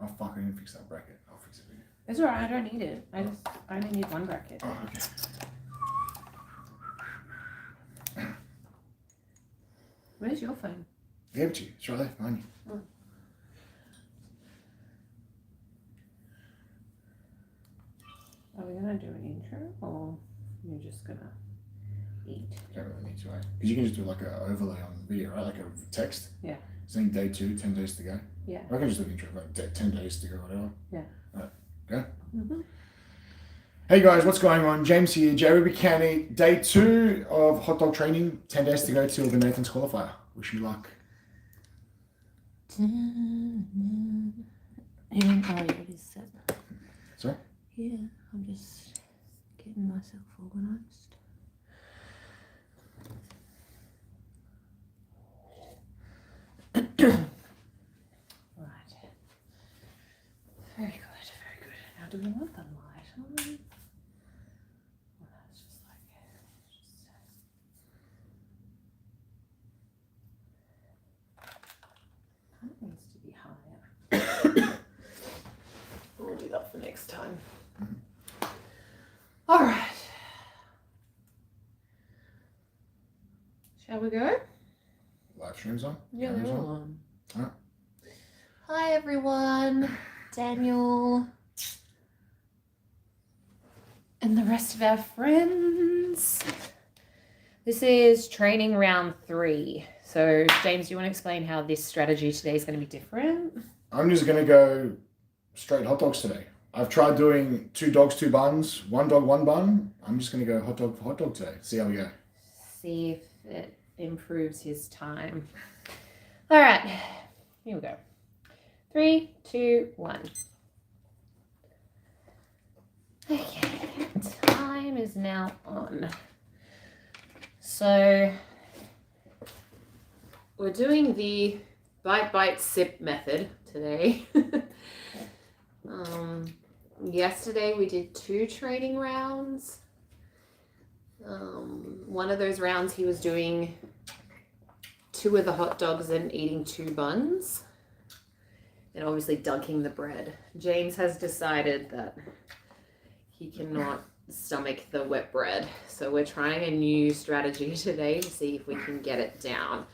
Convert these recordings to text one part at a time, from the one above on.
Oh fuck! I didn't fix that bracket. I'll fix it for you. It's alright. I don't need it. I only need one bracket. Oh, okay. Where's your phone? I gave it to you. It's right there, behind you. Oh. Are we gonna do an intro or you're just gonna eat? Don't really need to, because you can just do like an overlay on the video, right? Like a text. Yeah. Saying day 2, 10 days to go. Yeah. I can just do an intro, like 10 days to go, whatever. Yeah. Alright, go. Mm-hmm. Hey guys, what's going on? James here, jwebbycaneat. Day 2 of hot dog training. 10 days to go till the Nathan's qualifier. Wish you luck. Yeah, oh, it is set. Sorry? Yeah, I'm just getting myself organised. Right. Very good, very good. Now do we want the light on? Well, that's just like kind of needs to be higher. We'll do that for next time. All right. Shall we go? Live streams on? Yeah, Cameras they're all on. Alright. Hi, everyone. Daniel. And the rest of our friends. This is training round 3. So, James, do you want to explain how this strategy today is going to be different? I'm just going to go straight hot dogs today. I've tried doing 2 dogs, 2 buns, 1 dog, 1 bun. I'm just going to go hot dog for hot dog today. See how we go. See if it improves his time. All right, here we go. 3, 2, 1. Okay, time is now on. So we're doing the bite, bite, sip method today. Yesterday we did 2 training rounds. One of those rounds he was doing 2 of the hot dogs and eating 2 buns. And obviously dunking the bread. James has decided that he cannot stomach the wet bread. So we're trying a new strategy today to see if we can get it down.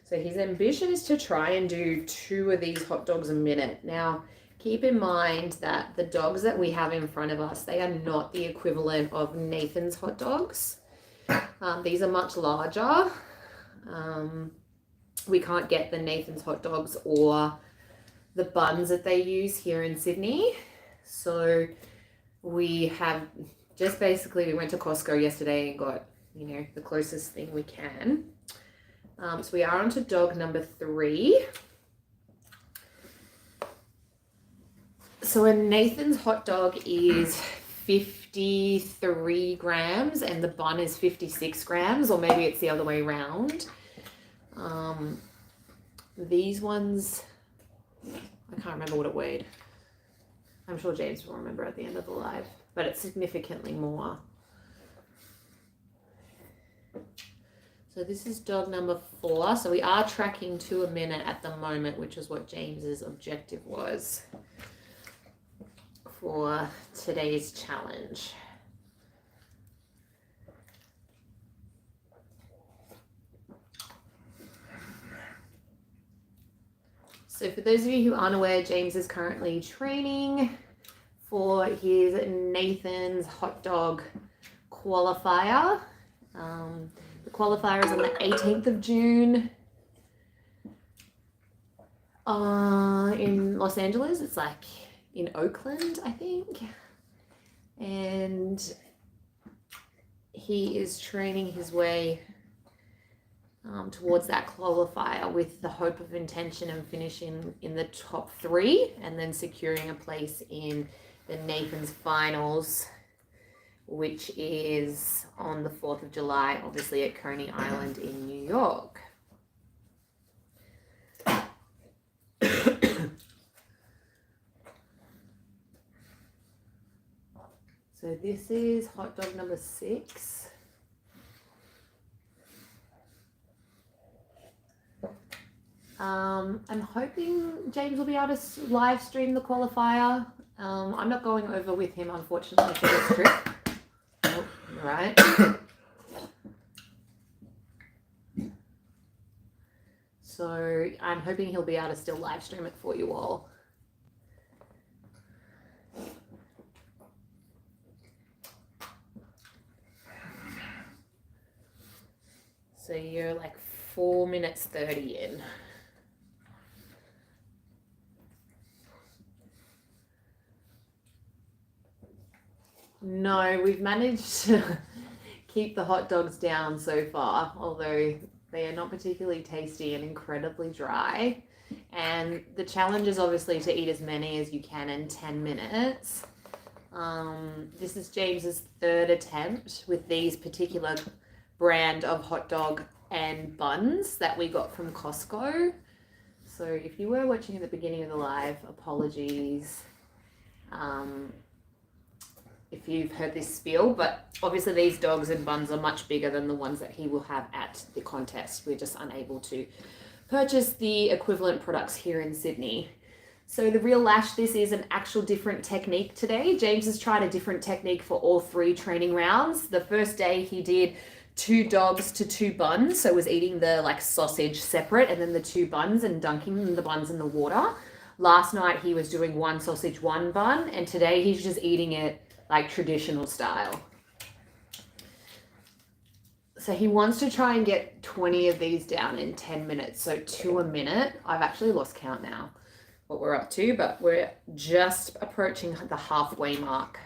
So his ambition is to try and do 2 of these hot dogs a minute. Now, keep in mind that the dogs that we have in front of us, they are not the equivalent of Nathan's hot dogs. These are much larger. We can't get the Nathan's hot dogs or the buns that they use here in Sydney. So we have just basically, we went to Costco yesterday and got, the closest thing we can. So we are on to dog number 3. So a Nathan's hot dog is 53 grams and the bun is 56 grams, or maybe it's the other way around. These ones, I can't remember what it weighed. I'm sure James will remember at the end of the live, but it's significantly more. So this is dog number 4. So we are tracking 2 a minute at the moment, which is what James's objective was for today's challenge. So for those of you who aren't aware, James is currently training for his Nathan's hot dog qualifier. The qualifier is on the 18th of June in Los Angeles. It's like in Oakland, I think. And he is training his way towards that qualifier with the hope of intention of finishing in the top 3 and then securing a place in the Nathan's finals, which is on the 4th of July, obviously at Coney Island in New York. So this is hot dog number 6. I'm hoping James will be able to live stream the qualifier. I'm not going over with him, unfortunately, for this trip. Oh, right. So I'm hoping he'll be able to still live stream it for you all. So you're like 4 minutes 30 in. No, we've managed to keep the hot dogs down so far, although they are not particularly tasty and incredibly dry. And the challenge is obviously to eat as many as you can in 10 minutes. This is James's third attempt with these particular brand of hot dog and buns that we got from Costco. So if you were watching at the beginning of the live, apologies if you've heard this spiel, but obviously these dogs and buns are much bigger than the ones that he will have at the contest. We're just unable to purchase the equivalent products here in Sydney. So the real lash, this is an actual different technique today. James has tried a different technique for all 3 training rounds. The first day he did 2 dogs to 2 buns, so was eating the like sausage separate and then the 2 buns and dunking the buns in the water. Last night he was doing 1 sausage, 1 bun, and today he's just eating it like traditional style. So he wants to try and get 20 of these down in 10 minutes, so 2 a minute. I've actually lost count now what we're up to, but we're just approaching the halfway mark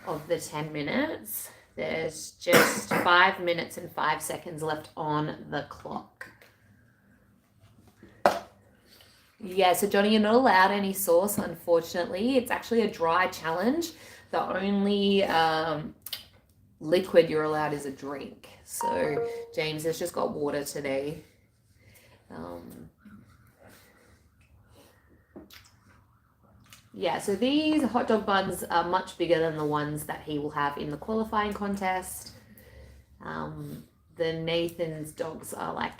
of the 10 minutes. There's just 5 minutes and 5 seconds left on the clock. Yeah, so Johnny, you're not allowed any sauce, unfortunately. It's actually a dry challenge. The only liquid you're allowed is a drink. So James has just got water today. Yeah, so these hot dog buns are much bigger than the ones that he will have in the qualifying contest. The Nathan's dogs are like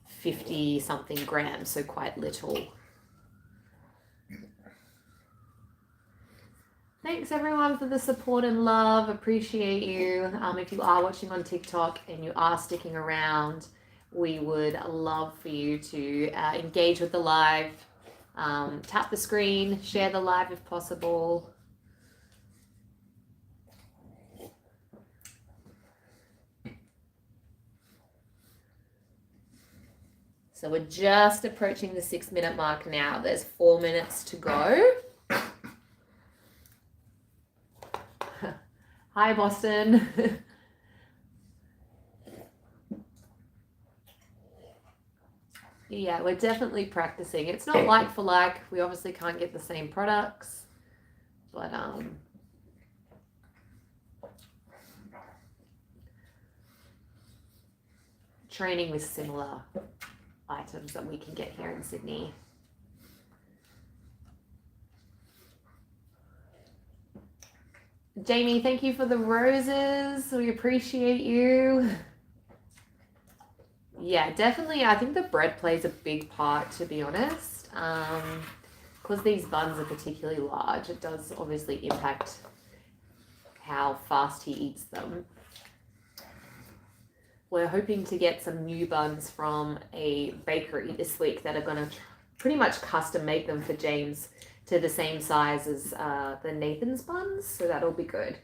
50 something grams, so quite little. Thanks everyone for the support and love. Appreciate you. If you are watching on TikTok and you are sticking around, we would love for you to engage with the live. Tap the screen, share the live if possible. So we're just approaching the 6 minute mark now. There's 4 minutes to go. Hi, Boston. Yeah, we're definitely practicing. It's not like for like. We obviously can't get the same products, but training with similar items that we can get here in Sydney. Jamie, thank you for the roses. We appreciate you. Yeah, definitely. I think the bread plays a big part, to be honest. Because these buns are particularly large, it does obviously impact how fast he eats them. We're hoping to get some new buns from a bakery this week that are going to pretty much custom make them for James to the same size as the Nathan's buns, so that'll be good.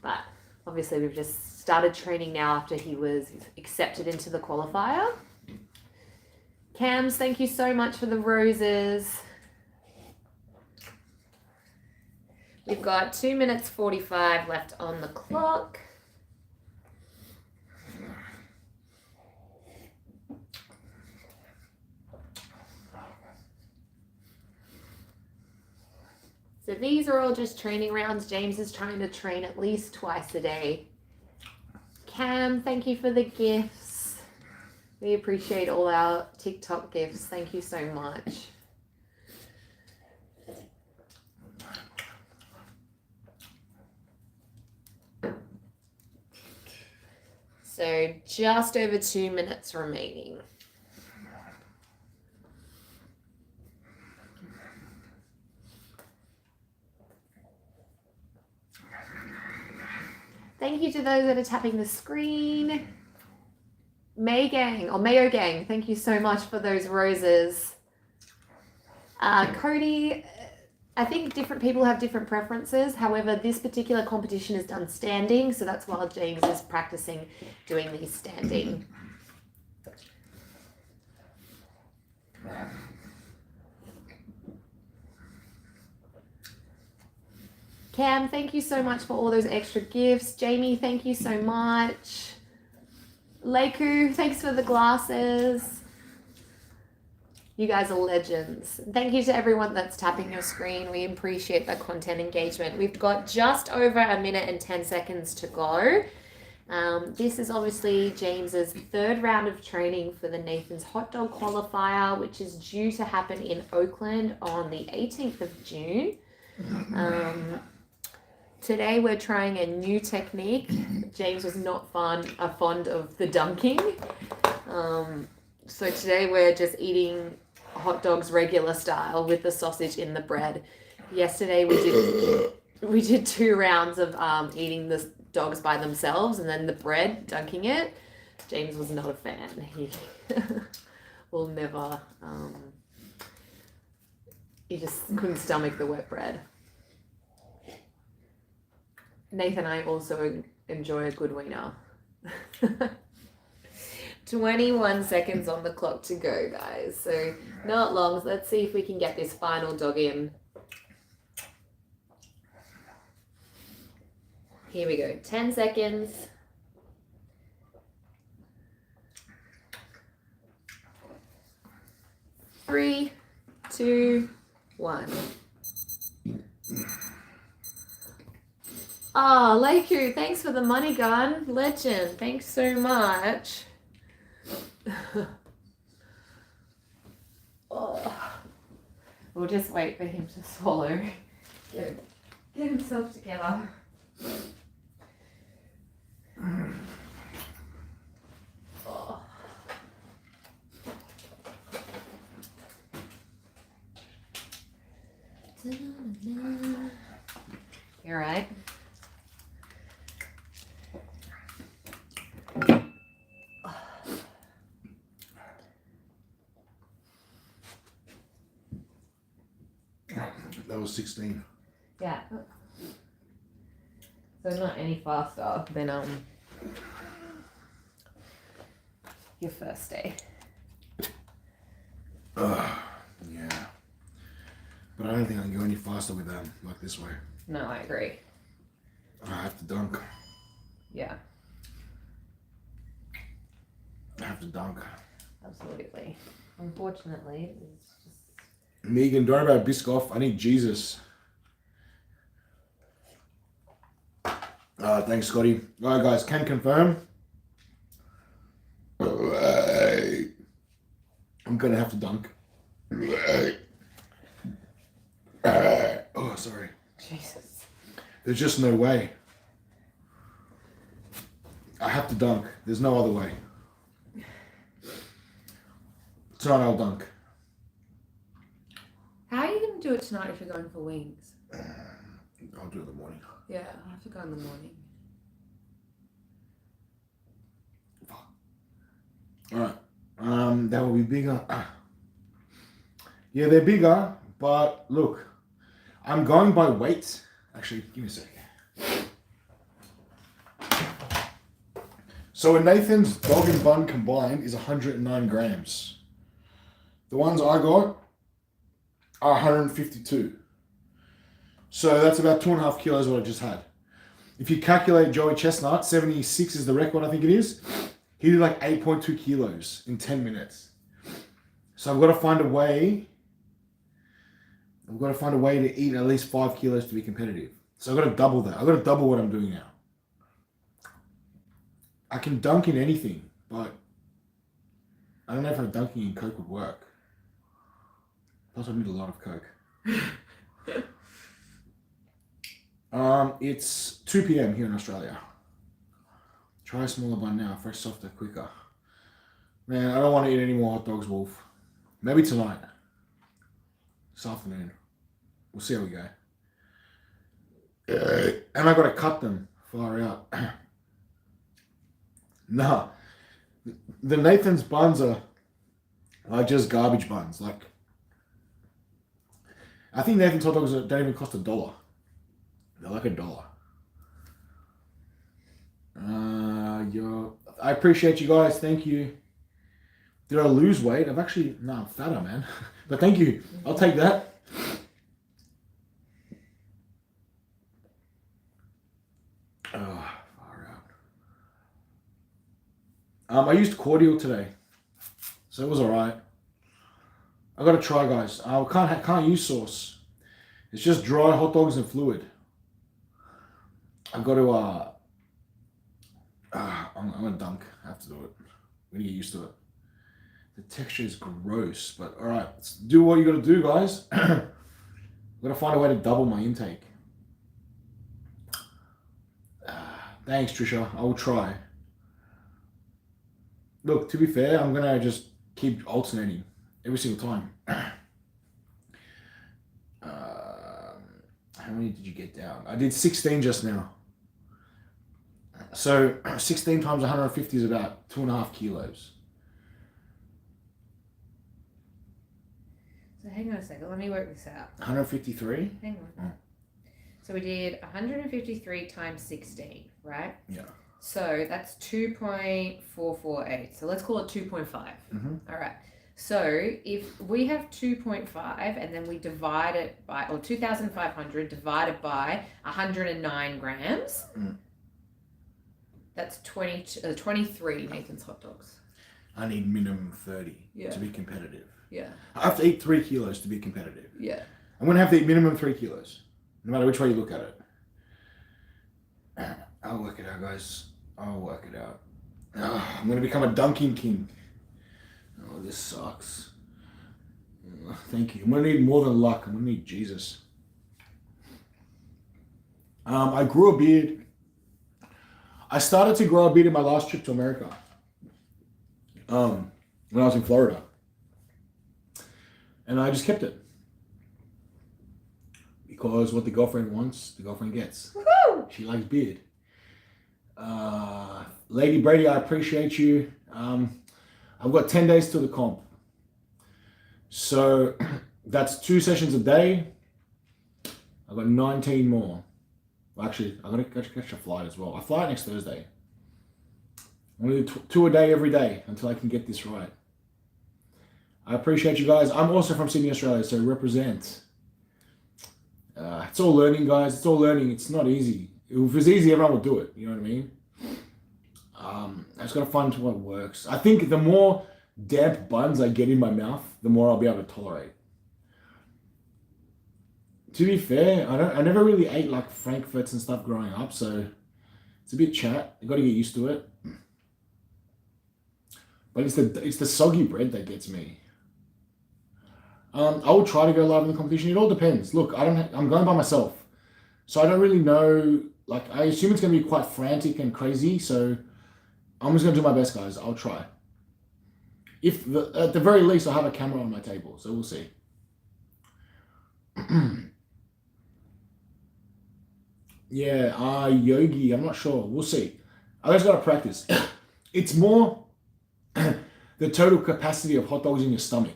But obviously we've just started training now after he was accepted into the qualifier. Cams, thank you so much for the roses. We've got 2 minutes 45 left on the clock. So these are all just training rounds. James is trying to train at least twice a day. Cam, thank you for the gifts. We appreciate all our TikTok gifts. Thank you so much. So just over 2 minutes remaining. Thank you to those that are tapping the screen. Mayo Gang, thank you so much for those roses. Cody, I think different people have different preferences. However, this particular competition is done standing, so that's why James is practicing doing these standing. Cam, thank you so much for all those extra gifts. Jamie, thank you so much. Leiku, thanks for the glasses. You guys are legends. Thank you to everyone that's tapping your screen. We appreciate the content engagement. We've got just over 1 minute and 10 seconds to go. This is obviously James's third round of training for the Nathan's Hot Dog Qualifier, which is due to happen in Oakland on the 18th of June. Today we're trying a new technique. James was not fond of the dunking. So today we're just eating hot dogs regular style with the sausage in the bread. Yesterday we did 2 rounds of eating the dogs by themselves and then the bread, dunking it. James was not a fan. He will never, he just couldn't stomach the wet bread. Nathan and I also enjoy a good wiener. 21 seconds on the clock to go, guys. So not long. So let's see if we can get this final dog in. Here we go. 10 seconds. Three, two, one. Oh, Leiku, thanks for the money gun. Legend. Thanks so much. Oh. We'll just wait for him to swallow. Get himself together. Oh. You all right? That was 16. Yeah. So not any faster than your first day. Yeah. But I don't think I can go any faster with them like this way. No, I agree. I have to dunk. Yeah, I have to dunk. absolutely. Unfortunately, it's just... Megan, don't worry about Biscoff. I need Jesus. Thanks, Scotty. All right, guys, can confirm. I'm going to have to dunk. Oh, sorry. Jesus. There's just no way. I have to dunk. There's no other way. Tonight I'll dunk. How are you going to do it tonight if you're going for wings? I'll do it in the morning. Yeah, I'll have to go in the morning. Alright. That will be bigger. Yeah, they're bigger, but look, I'm going by weight. Actually, give me a second. So a Nathan's dog and bun combined is 109 grams. The ones I got are 152. So that's about 2.5 kilos what I just had. If you calculate Joey Chestnut, 76 is the record, I think it is. He did like 8.2 kilos in 10 minutes. So I've got to find a way. I've got to find a way to eat at least 5 kilos to be competitive. So I've got to double that. I've got to double what I'm doing now. I can dunk in anything, but I don't know if dunking in Coke would work. Plus I need a lot of Coke. It's 2 p.m. here in Australia. Try a smaller bun now, fresh, softer, quicker. Man, I don't want to eat any more hot dogs, Wolf. Maybe tonight. This afternoon. We'll see how we go. And I got to cut them far out. Nah, the Nathan's buns are just garbage buns. Like, I think Nathan's hot dogs don't even cost $1. They're like $1. I appreciate you guys. Thank you. Did I lose weight? I'm fatter, man. But thank you. I'll take that. Far out. I used cordial today, so it was alright. I gotta try, guys. I can't use sauce. It's just dry hot dogs and fluid. I've got to I'm gonna dunk. I have to do it. I'm gonna get used to it. The texture is gross, but all right, let's do what you got to do, guys. I'm gonna find a way to double my intake. Thanks, Trisha. I will try. Look, to be fair, I'm gonna just keep alternating every single time. How many did you get down? I did 16 just now. So 16 times 150 is about 2.5 kilos. So hang on a second, let me work this out. 153? Hang on. So we did 153 times 16, right? Yeah. So that's 2.448. So let's call it 2.5. Mm-hmm. All right. So if we have 2.5 and then we divide it by, or 2,500 divided by 109 grams, that's 23 Nathan's hot dogs. I need minimum 30 Yeah. to be competitive. Yeah. I have to eat 3 kilos to be competitive. Yeah. I'm going to have to eat minimum 3 kilos, no matter which way you look at it. I'll work it out, guys. I'll work it out. I'm going to become a dunking king. Oh, this sucks. Thank you. I'm going to need more than luck. I'm going to need Jesus. I grew a beard. I started to grow a beard in my last trip to America. When I was in Florida. And I just kept it. Because what the girlfriend wants, the girlfriend gets. Woohoo! She likes beard. Lady Brady, I appreciate you. I've got 10 days till the comp. So that's 2 sessions a day. I've got 19 more. Well, actually, I'm going to catch a flight as well. I fly next Thursday. I'm going to do 2 a day every day until I can get this right. I appreciate you guys. I'm also from Sydney, Australia, so represent. It's all learning, guys. It's all learning. It's not easy. If it was easy, everyone would do it. You know what I mean? I just got to find what works. I think the more damp buns I get in my mouth, the more I'll be able to tolerate. To be fair, I never really ate like Frankfurts and stuff growing up, so it's a bit chat. You got to get used to it. But it's the soggy bread that gets me. I will try to go live in the competition. It all depends. Look, I'm going by myself, so I don't really know. Like, I assume it's going to be quite frantic and crazy. So I'm just going to do my best, guys. I'll try. At the very least, I'll have a camera on my table, so we'll see. Yeah, Yogi. I'm not sure. We'll see. I just got to practice. It's more the total capacity of hot dogs in your stomach.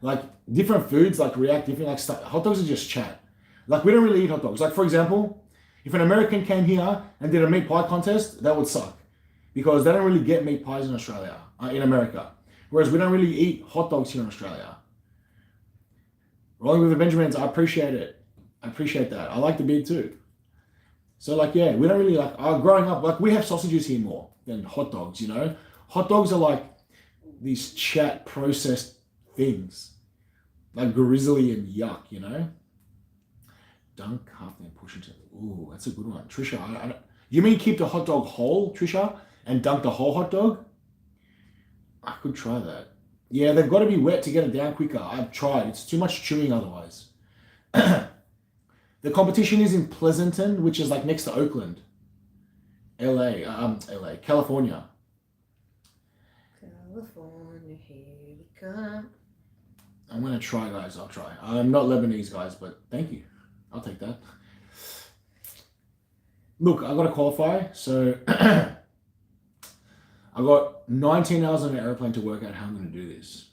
Like, different foods like react different. Like, hot dogs are just chat. Like, we don't really eat hot dogs. Like, for example, if an American came here and did a meat pie contest, that would suck, because they don't really get meat pies in Australia, in America. Whereas we don't really eat hot dogs here in Australia. Rolling with the Benjamins, I appreciate it. I appreciate that. I like the beard too. So, like, yeah, we don't really like. Growing up, like, we have sausages here more than hot dogs. You know, hot dogs are like these chat processed things, like grizzly and yuck. You know. Dunk half then push into. Ooh, that's a good one, Trisha. You mean keep the hot dog whole, Trisha, and dunk the whole hot dog? I could try that. Yeah, they've got to be wet to get it down quicker. I've tried. It's too much chewing otherwise. The competition is in Pleasanton, which is like next to Oakland. California. California, here we come. I'm going to try, guys. I'll try. I'm not Lebanese, guys, but thank you. I'll take that. look, I got to qualify, so I got 19 hours on an airplane to work out how I'm going to do this.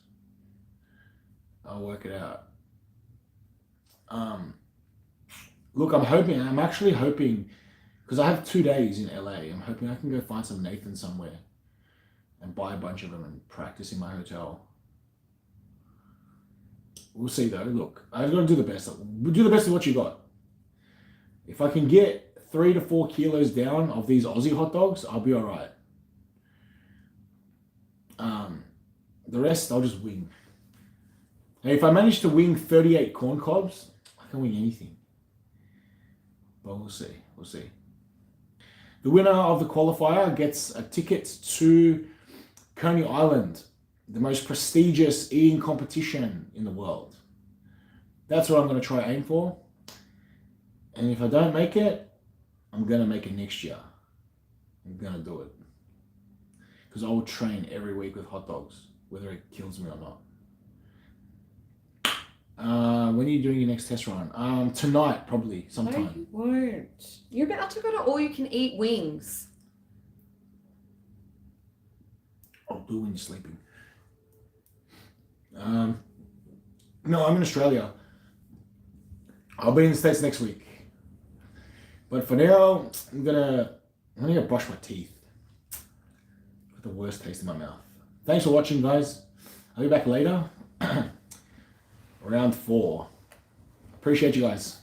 I'll work it out. Look, I'm actually hoping, because I have 2 days in LA, I'm hoping I can go find some Nathan somewhere and buy a bunch of them and practice in my hotel. We'll see though. Look, I've got to do the best. We'll do the best of what you got. If I can get 3 to 4 kilos down of these Aussie hot dogs, I'll be all right. The rest, I'll just wing. And if I manage to wing 38 corn cobs, I can wing anything. But we'll see. We'll see. The winner of the qualifier gets a ticket to Coney Island, the most prestigious eating competition in the world. That's what I'm going to try aim for. And if I don't make it, I'm going to make it next year. I'm going to do it. Because I will train every week with hot dogs, whether it kills me or not. When are you doing your next test run? Tonight, probably, sometime. No, you won't. You're about to go to all you can eat wings. I'll do when you're sleeping. No, I'm in Australia. I'll be in the States next week. But for now, I'm gonna brush my teeth. With the worst taste in my mouth. Thanks for watching, guys. I'll be back later. Round 4. Appreciate you guys.